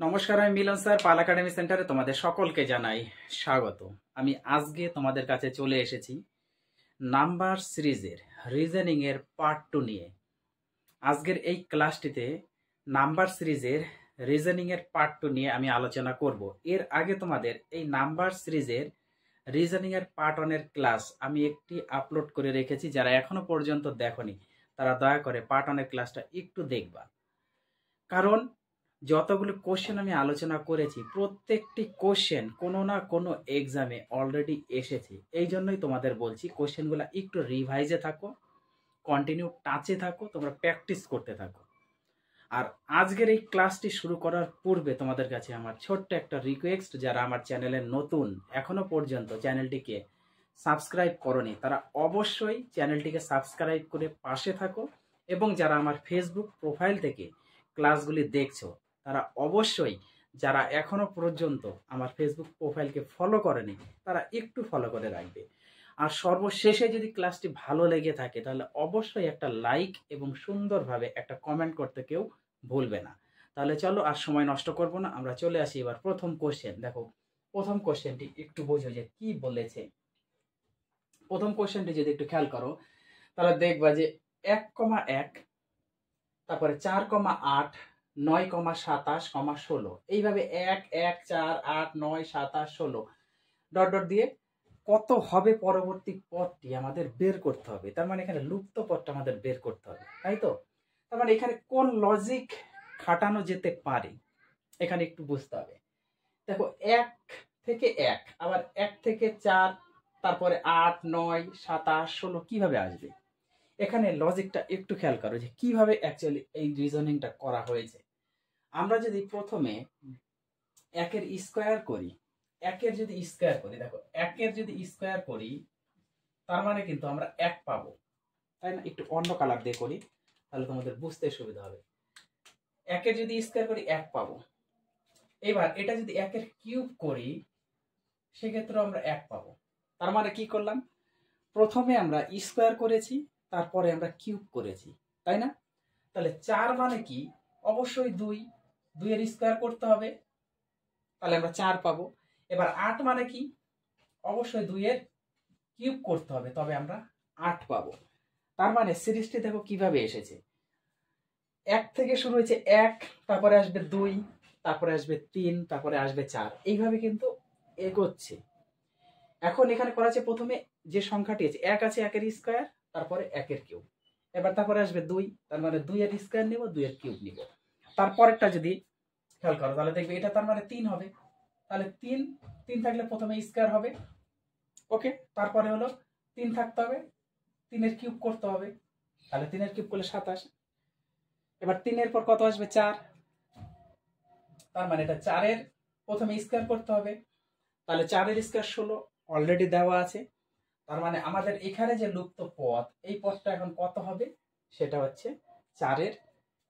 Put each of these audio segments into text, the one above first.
নমস্কার, আমি মিলন স্যার, পাল একাডেমি সেন্টারে তোমাদের সকলকে জানাই স্বাগত। আমি আজকে তোমাদের কাছে চলে এসেছি নাম্বার সিরিজের রিজনিং এর পার্ট 2 নিয়ে। আজকের এই ক্লাসটিতে নাম্বার সিরিজের রিজনিং এর পার্ট 2 নিয়ে আমি আলোচনা করব। এর আগে তোমাদের এই নাম্বার সিরিজের রিজনিং এর পার্ট 1 এর ক্লাস আমি একটি আপলোড করে রেখেছি। যারা এখনো পর্যন্ত দেখোনি তারা দয়া করে পার্ট 1 এর ক্লাসটা একটু দেখবা, কারণ যতগুলো কোশ্চেন আমি আলোচনা করেছি প্রত্যেকটি কোশ্চেন কোনো না কোনো এক্সামে অলরেডি এসেছে। এই জন্যই তোমাদের বলছি কোশ্চেনগুলো একটু রিভাইজে থাকো, কন্টিনিউ টাচে থাকো, তোমরা প্র্যাকটিস করতে থাকো। আর আজকের এই ক্লাসটি শুরু করার পূর্বে তোমাদের কাছে আমার ছোট্ট একটা রিকোয়েস্ট, যারা আমার চ্যানেলে নতুন এখনো পর্যন্ত চ্যানেলটিকে সাবস্ক্রাইব করনি তারা অবশ্যই চ্যানেলটিকে সাবস্ক্রাইব করে পাশে থাকো, এবং যারা আমার ফেসবুক প্রোফাইল থেকে ক্লাসগুলি দেখছো তারা অবশ্যই, যারা এখনো পর্যন্ত আমার ফেসবুক প্রোফাইলকে ফলো করেনি তারা একটু ফলো করে রাখবে। আর সর্বশেষে যদি ক্লাসটি ভালো লেগে থাকে তাহলে অবশ্যই একটা লাইক এবং সুন্দরভাবে একটা কমেন্ট করতে কেউ ভুলবে না। তাহলে চলো আর সময় নষ্ট করব না, আমরা চলে আসি এবার প্রথম কোশ্চেন। দেখো প্রথম কোশ্চেনটি একটু বোঝো যে কি বলেছে। প্রথম কোশ্চেনটি যদি একটু খেয়াল করো তাহলে দেখবা যে 1,1, তারপরে 4,8, 9,27, 16, এইভাবে 1, 1, 4, 8, 9, 27, 16 ডট ডট দিয়ে কত হবে পরবর্তী পদটি আমাদের বের করতে হবে। তার মানে এখানে লুপ্ত পদটা আমাদের বের করতে হবে, তাই তো? তার মানে এখানে কোন লজিক খাটানো যেতে পারে এখানে একটু বুঝতে হবে। দেখো 1 থেকে 1, আবার 1 থেকে 4, তারপরে 8, 9, 27, 16 কিভাবে আসবে? এখানে লজিকটা একটু খেয়াল করো যে কিভাবে অ্যাকচুয়ালি এই রিজনিংটা করা হয়েছে। আমরা যদি প্রথমে 1 এর স্কয়ার করি, 1 এর যদি স্কয়ার করি, দেখো 1 এর যদি স্কয়ার করি তার মানে কিন্তু আমরা 1 পাবো, তাই না? একটু অন্য কালার দিয়ে করি তাহলে তোমাদের বুঝতে সুবিধা হবে। 1 এর যদি স্কয়ার করি 1 পাবো। এবার এটা যদি 1 এর কিউব করি সেক্ষেত্রে আমরা 1 পাবো। তার মানে কি করলাম? প্রথমে আমরা স্কয়ার করেছি, তারপরে আমরা কিউব করেছি, তাই না? তাহলে 4 মানে কি? অবশ্যই 2, 2 এর স্কয়ার করতে হবে, তাহলে আমরা 4 পাবো। এবার 8 মানে কি? অবশ্যই 2 এর কিউব করতে হবে, তবে আমরা 8 পাবো। তার মানে সিরিজটি দেখো কিভাবে এসেছে। 1 থেকে শুরু হয়েছে 1, তারপরে আসবে 2, তারপরে আসবে 3, তারপরে আসবে 4, এইভাবে কিন্তু এগোচ্ছে। এখন এখানে করা আছে প্রথমে যে সংখ্যাটি আছে 1 আছে, 1 এর স্কয়ার, তারপরে 1 এর কিউব। এবার তারপরে আসবে 2, তার মানে 2 এর স্কয়ার নিব, 2 এর কিউব নিব। তারপরেরটা যদি খেয়াল করো তাহলে দেখবে এটা তার মানে 3 হবে। তাহলে 3 থাকলে প্রথমে স্কয়ার হবে, ওকে। তারপরে হলো 3 থাকতে হবে, 3 এর কিউব করতে হবে, তাহলে 3 এর কিউব করলে 27। এবার 3 এর পর কত আসবে? 4, তার মানে এটা 4 এর প্রথমে স্কয়ার করতে হবে, তাহলে 4 এর স্কয়ার 16 অলরেডি দেওয়া আছে। তার মানে আমাদের এখানে যে লুপ্ত পদ, এই পদটা এখন কত হবে? সেটা হচ্ছে 4 এর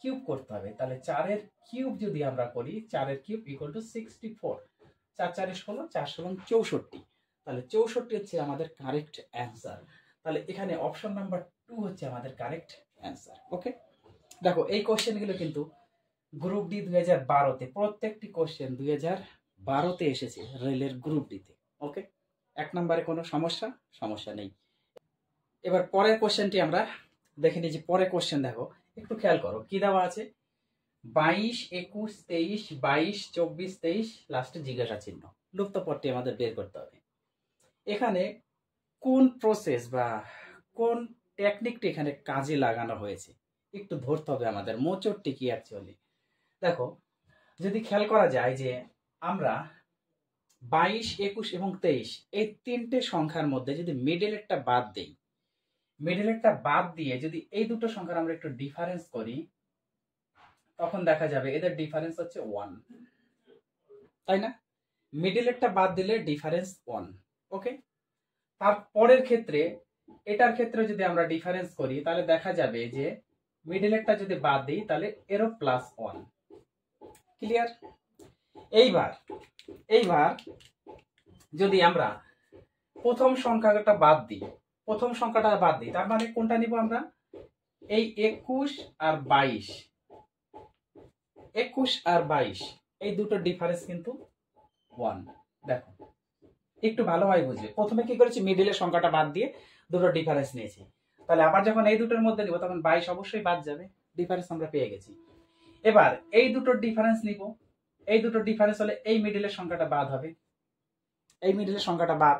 কিউব করতে হবে। তাহলে 4 এর কিউব যদি আমরা করি, 4 এর কিউব ইকুয়াল টু 64, 4 4 16, 4 16 64, তাহলে 64 হচ্ছে আমাদের কারেক্ট অ্যান্সার। তাহলে এখানে অপশন নাম্বার 2 হচ্ছে আমাদের কারেক্ট অ্যান্সার, ওকে। দেখো এই কোশ্চেনগুলো কিন্তু গ্রুপ ডি 2012-তে প্রত্যেকটি কোশ্চেন 2012-তে এসেছে রেলের গ্রুপ ডিতে, ওকে। 1 নম্বরে কোনো সমস্যা নেই। এবার পরের কোশ্চেনটি আমরা দেখে নিই। যে পরের কোশ্চেন দেখো একটু খেয়াল করো কি দেওয়া আছে। 22, 21, 23, 22, 24, 23, লাস্টে জিজ্ঞাসা চিহ্ন। লুপ্ত পদটি আমাদের বের করতে হবে। এখানে কোন প্রসেস বা কোন টেকনিকটি এখানে কাজে লাগানো হয়েছে একটু ধরতে হবে আমাদের। মোচড়টি কি অ্যাকচুয়ালি? দেখো যদি খেয়াল করা যায় যে আমরা 22, 21 এবং 23 এই তিনটে সংখ্যার মধ্যে যদি মিডলেরটা বাদ দেই, মিডলেরটা বাদ দিয়ে যদি এই দুটো সংখ্যার আমরা একটু ডিফারেন্স করি, তখন দেখা যাবে এদের ডিফারেন্স হচ্ছে 1, তাই না? মিডলেরটা বাদ দিলে ডিফারেন্স 1, ওকে। তারপরের ক্ষেত্রে এটার ক্ষেত্রে যদি আমরা ডিফারেন্স করি তাহলে দেখা যাবে যে মিডলেরটা যদি বাদ দিই তাহলে এরও +1, ক্লিয়ার? এইবার যদি আমরা প্রথম সংখ্যাটা বাদ দিই, তার মানে কোনটা নিব আমরা? এই 21 আর 22, এই দুটোর ডিফারেন্স কিন্তু 1। দেখো একটু ভালোভাবে বুঝবে, প্রথমে কি করেছি, মিডিলের সংখ্যাটা বাদ দিয়ে দুটো ডিফারেন্স নিয়েছি। তাহলে আবার যখন এই দুটোর মধ্যে নিব তখন 22 অবশ্যই বাদ যাবে, ডিফারেন্স আমরা পেয়ে গেছি। এবার এই দুটোর ডিফারেন্স নিব, এই দুটোর ডিফারেন্স হলে এই মিডিলের সংখ্যাটা বাদ হবে, এই মিডিলের সংখ্যাটা বাদ।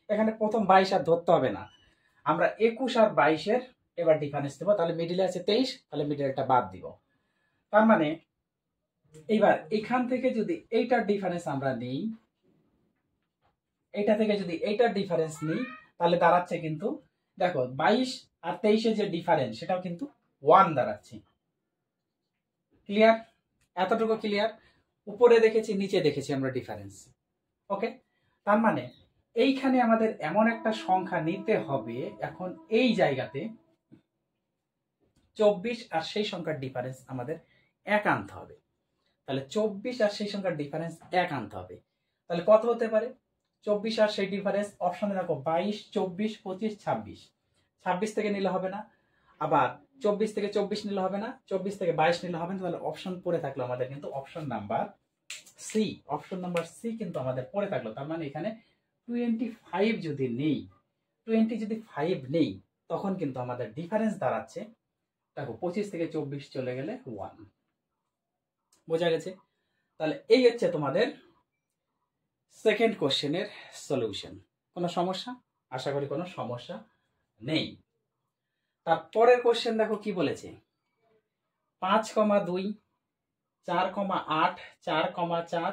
এখানে প্রথম 22 আর ধরতে হবে না, আমরা 21 আর 22-এর এবার ডিফারেন্স দেবো। তাহলে মিডিলে আছে 23, তাহলে মিডিলটা বাদ দিব। তার মানে এইবার এখান থেকে যদি এইটার ডিফারেন্স আমরা নিই, এইটা থেকে যদি এইটার ডিফারেন্স নিই, তাহলে দাঁড়াচ্ছে কিন্তু দেখো 22 আর 23-এর যে ডিফারেন্স সেটাও কিন্তু 1 দাঁড়াচ্ছে। ক্লিয়ার? এতটুকু ক্লিয়ার? উপরে দেখেছি নিচে দেখেছি আমরা ডিফারেন্স। ওকে, তার মানে এইখানে আমাদের এমন একটা সংখ্যা নিতে হবে এখন এই জায়গাতে 24 আর সেই সংখ্যার ডিফারেন্স আমাদের 1 আনতে হবে। তাহলে 24 আর সেই সংখ্যার ডিফারেন্স 1 আনতে হবে। তাহলে কত হতে পারে? 24 আর সেই ডিফারেন্স অপশনে দেখো 22, 24, 25, 26। 26 থেকে নিলে হবে না, আবার 24 থেকে 24 নিলে হবে না, 24 থেকে 22 নিলে হবে না। তাহলে অপশন পড়ে থাকলো আমাদের কিন্তু option number C. Option number C কিন্তু আমাদের পড়ে থাকলো। তার মানে এখানে 25 যদি নেই, 20 যদি 5 নেই, তখন কিন্তু আমাদের ডিফারেন্স দাঁড়াচ্ছে দেখো 25 থেকে 24 চলে গেলে 1। বোঝা গেছে? তাহলে এই হচ্ছে তোমাদের সেকেন্ড কোশ্চেনের সলিউশন। কোনো সমস্যা? আশা করি কোনো সমস্যা নেই। তারপরের কোশ্চেন দেখো কি বলেছে, 5,2, 4,8, 4,4,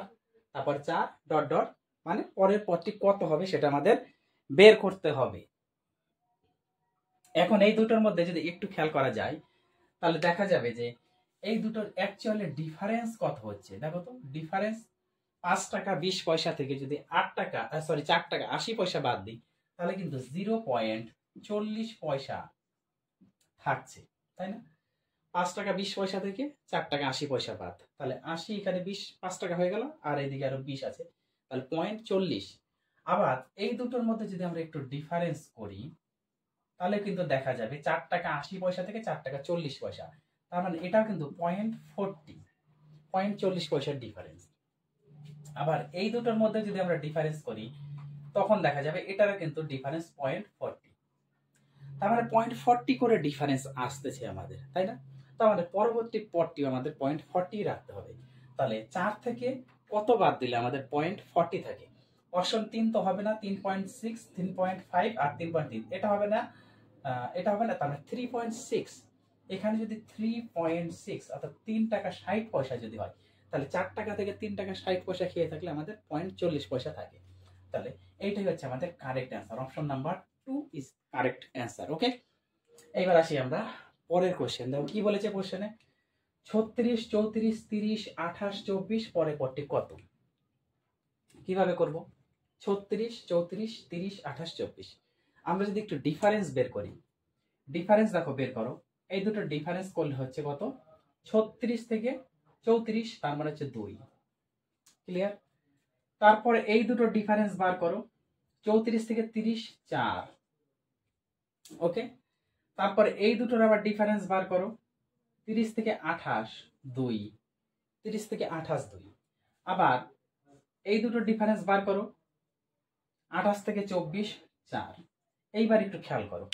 তারপর 4 ডট ডট, মানে পরের পদটি কত হবে সেটা আমাদের বের করতে হবে। এখন এই দুটোর মধ্যে যদি একটু খেয়াল করা যায় তাহলে দেখা যাবে যে এই দুটোর অ্যাকচুয়ালি ডিফারেন্স কত হচ্ছে। দেখো তো ডিফারেন্স 5 টাকা 20 পয়সা থেকে যদি 4 টাকা 80 পয়সা বাদ দিই, তাহলে কিন্তু 0.40 পয়সা থাকছে, তাই না? 5 টাকা 20 পয়সা থেকে 4 টাকা 80 পয়সা বাদ, তাহলে 80 এখানে 20 5 টাকা হয়ে গেল, আর এইদিকে আরো 20 আছে, তাহলে 0.40। আবার এই দুটোর মধ্যে যদি আমরা একটু ডিফারেন্স করি তাহলে কিন্তু দেখা যাবে 4 টাকা 80 পয়সা থেকে 4 টাকা 40 পয়সা, তার মানে এটাও কিন্তু 0.40 পয়সার ডিফারেন্স। আবার এই দুটোর মধ্যে যদি আমরা ডিফারেন্স করি তখন দেখা যাবে এটারও কিন্তু ডিফারেন্স 0.40। তার মানে 0.40 করে ডিফারেন্স আসতেছে আমাদের, তাই না? তার মানে পরবর্তী পদটিও আমাদের 0.40 রাখতে হবে। তাহলে 4 থেকে কত বাদ দিলে আমাদের 0.40 থাকে? অপশন 3 তো হবে না, 3.6, 3.5 আর 3.3 এটা হবে না, এটা হবে না। তার মানে 3.6, এখানে যদি 3.6 অর্থাৎ 3 টাকা 60 পয়সা যদি হয়, তাহলে 4 টাকা থেকে 3 টাকা 60 পয়সা খেয়ে থাকলে আমাদের 0.40 পয়সা থাকে। তাহলে এইটাই হচ্ছে আমাদের correct answer. Option number 2 is correct answer. Okay, এইবার আসি আমরা পরের কোশ্চেন। দেখো কি বলেছে কোশ্চেনে, 36, 34, 30, 28, 24 পরের পদটি কত? কিভাবে করব? 36, 34, 30, 28, 24 আমরা যদি একটু ডিফারেন্স বের করি, ডিফারেন্স দেখো বের করো, এই দুটো ডিফারেন্স করলে হচ্ছে কত? 36 থেকে 34, তার মানে হচ্ছে 2। ক্লিয়ার? তারপরে এই দুটো ডিফারেন্স বার করো, 34 থেকে 30, 4। ওকে, তারপরে এই দুটোর আবার ডিফারেন্স বার করো, 30 থেকে 28, 2। 30 থেকে 28, 2। আবার এই দুটো ডিফারেন্স বার করো, 28 থেকে 24, 4। এইবার একটু খেয়াল করো,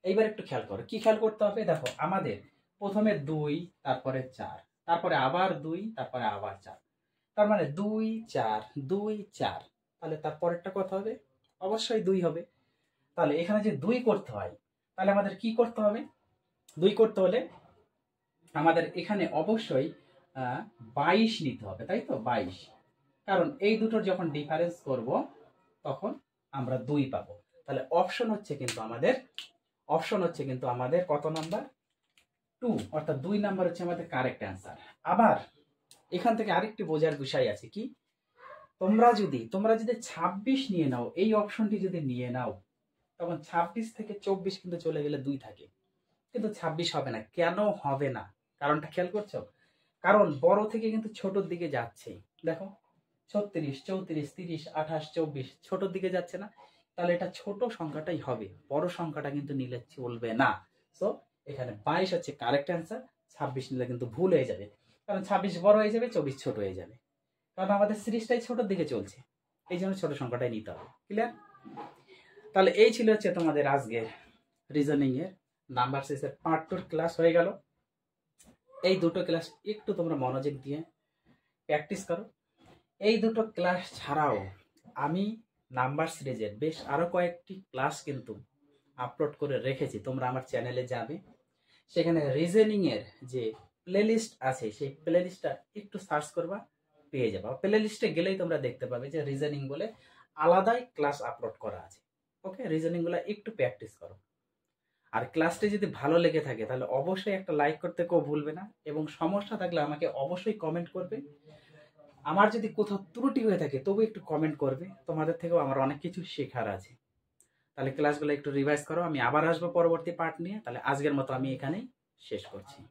এইবার একটু খেয়াল করো, কি খেয়াল করতে হবে? দেখো আমাদের প্রথমে 2, তারপরে 4, তারপরে আবার 2, তারপরে আবার 4, তার মানে 2, 4, 2, 4। তাহলে তারপরেরটা কত হবে? অবশ্যই 2 হবে। তাহলে এখানে যে 2 করতে হয়, তাহলে আমাদের কি করতে হবে? 2 করতে হলে আমাদের এখানে অবশ্যই 22 নিতে হবে, তাই তো? 22, কারণ এই দুটোর যখন ডিফারেন্স করব তখন আমরা 2 পাবো। তাহলে অপশন হচ্ছে কিন্তু আমাদের কত নাম্বার? 2, অর্থাৎ 2 নাম্বার হচ্ছে আমাদের কারেক্ট অ্যান্সার। আবার এখান থেকে আরেকটি বোঝার বিষয় আছে কি, তোমরা যদি 26 নিয়ে নাও, এই অপশনটি যদি নিয়ে নাও, তখন 26 থেকে 24 কিন্তু চলে গেলে 2 থাকে, কিন্তু 26 হবে না। কেন হবে না? কারণটা খেয়াল করছো? কারণ বড় থেকে কিন্তু ছোটর দিকে যাচ্ছে। দেখো 36, 34, 30, 28, 24 ছোটর দিকে যাচ্ছে না, তাহলে এটা ছোট সংখ্যাটাই হবে, বড় সংখ্যাটা কিন্তু নিলে চলবে না। সো এখানে 22 হচ্ছে কারেক্ট অ্যান্সার, 26 নিলে কিন্তু ভুল হয়ে যাবে। কারণ 26 বড় হয়ে যাবে, 24 ছোট হয়ে যাবে, কারণ আমাদের সিরিজটাই ছোটোর দিকে চলছে, এই জন্য ছোট সংখ্যাটাই নিতে হবে। ক্লিয়ার? তাহলে এই ছিল হচ্ছে তোমাদের আজকের রিজনিং এর নাম্বার সিরিজের পার্ট 2 ক্লাস হয়ে গেল। এই দুটো ক্লাস একটু তোমরা মনোযোগ দিয়ে প্র্যাকটিস করো। এই দুটো ক্লাস ছাড়াও আমি নাম্বার সিরিজের বেশ আরো কয়েকটি ক্লাস কিন্তু আপলোড করে রেখেছি, তোমরা আমার চ্যানেলে যাবে, সেখানে রিজনিং এর যে প্লেলিস্ট আছে সেই প্লেলিস্টটা একটু সার্চ করবা, পেয়ে যাবা। প্লেলিস্টে গেলেই তোমরা দেখতে পাবে যে রিজনিং বলে আলাদাই ক্লাস আপলোড করা আছে। ওকে, রিজনিং গুলো একটু প্র্যাকটিস করো। আর ক্লাসটি যদি ভালো লেগে থাকে তাহলে অবশ্যই একটা লাইক করতে কেউ ভুলবে না, এবং সমস্যা থাকলে আমাকে অবশ্যই কমেন্ট করবে। আমার যদি কোথাও ত্রুটি হয়ে থাকে তবু একটু কমেন্ট করবে, তোমাদের থেকেও আমার অনেক কিছু শেখার আছে। তাহলে ক্লাসগুলো একটু রিভাইজ করো, আমি আবার আসবো পরবর্তী পার্ট নিয়ে। তাহলে আজকের মতো আমি এখানেই শেষ করছি।